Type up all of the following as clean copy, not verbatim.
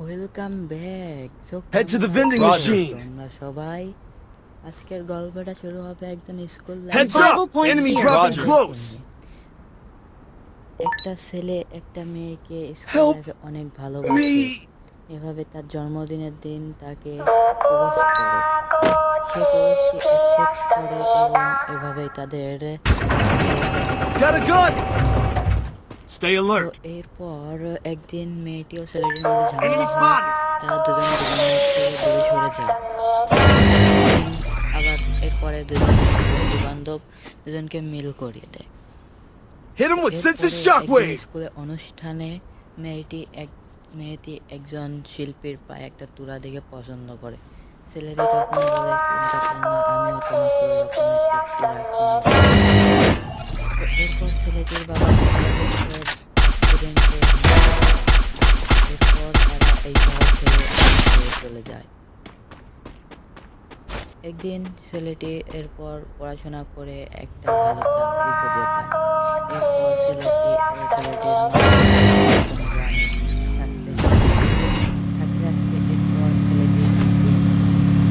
Welcome back. So Head to the vending machine. তোমরা সবাই আজকের গল্পটা শুরু হবে একজন school Heads life up! Enemy dropping close. একটা ছেলে একটা মেয়েকে স্কুল Help লাইফে অনেক ভালোবাসে। Me. এভাবে তার জন্মদিনের দিন তাকে প্রপোজ করে। সে প্রপোজটি অ্যাকসেপ্ট করে এবং এভাবেই তাদের Got a gun. Stay তো alert. এরপর একদিন মেয়েটি ও ছেলেটির মধ্যে ঝামেলা Enemy হয়। spotted. তারা দুজন দুজনের থেকে দূরে সরে যায়। আবার এরপরে দুজন বন্ধু বান্ধব দুজনকে মিল করিয়ে দেয়। Hit him with sense of এরপরে একদিন shockwave. স্কুলে অনুষ্ঠানে মেয়েটি একজন শিল্পীর পায়ে একটা তুরা দেখে পছন্দ করে। ছেলেটি তখন বলে, চিন্তা করো না, আমিও তোমাকে ওরকম একটা তুরা কিনে দেব। তো এরপর ছেলেটির বাবা অ্যাক্সিডেন্টে এরপর তারা এই শহর ছেড়ে চলে যায়। একদিন ছেলেটি এরপর পড়াশোনা করে একটা ভালো চাকরি খুঁজে পায়। এরপর ছেলেটির মা গ্রামে থাকতে থাকতে এরপর ছেলেটি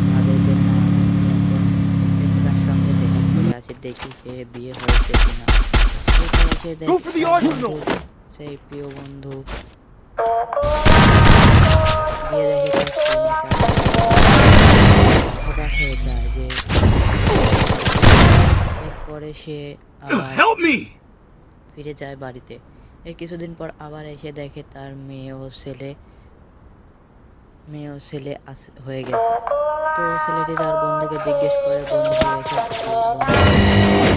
ভাবে যে না, আমি এখন প্রেমিকার সঙ্গে দেখা করে আসি, দেখি সে বিয়ে হয়েছে কিনা। এরপর সে Go for the arsenal. সেই প্রিয় বন্ধু গিয়ে দেখে তার হতাশ হয়ে যায় যে এরপরে সে আবার Help me. ফিরে যায় বাড়িতে। এর কিছুদিন পর আবার এসে দেখে তার মেয়ে ও ছেলে হয়ে গেছে। তো ছেলেটি তার বন্ধুকে জিজ্ঞেস করে, বন্ধু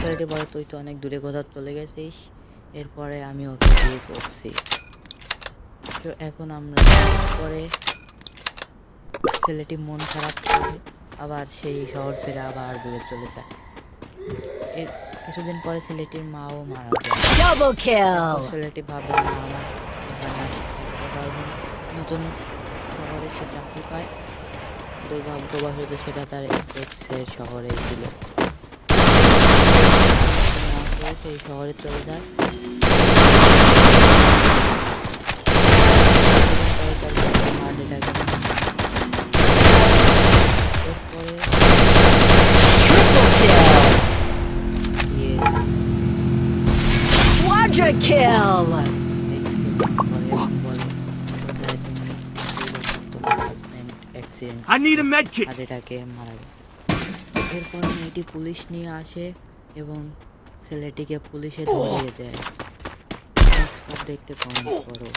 ছেলেটি বলে, তুই তো অনেক দূরে কোথাও চলে গেছিস, এরপরে আমি ওকে বিয়ে করছি। তো এখন আমরা পরে ছেলেটি মন খারাপ করে আবার সেই শহর ছেড়ে আবার দূরে চলে যায়। এর কিছুদিন পরে ছেলেটির মাও মারা যায়। ছেলেটি ভাবে না, আমার এখানে নতুন শহরে সে চাকরি পায়। দুর্ভাগ্যবশত সেটা তার এক্সের শহরে ছিল। সেই শহরে চলে যায়। Quadra kill! I need a med kit. এটাকে মারা যায়। এরপর মেয়েটি পুলিশ নিয়ে আসে এবং ছেলেটিকে পুলিশে ধরিয়ে দেয়। দেখতে কমেন্ট করো।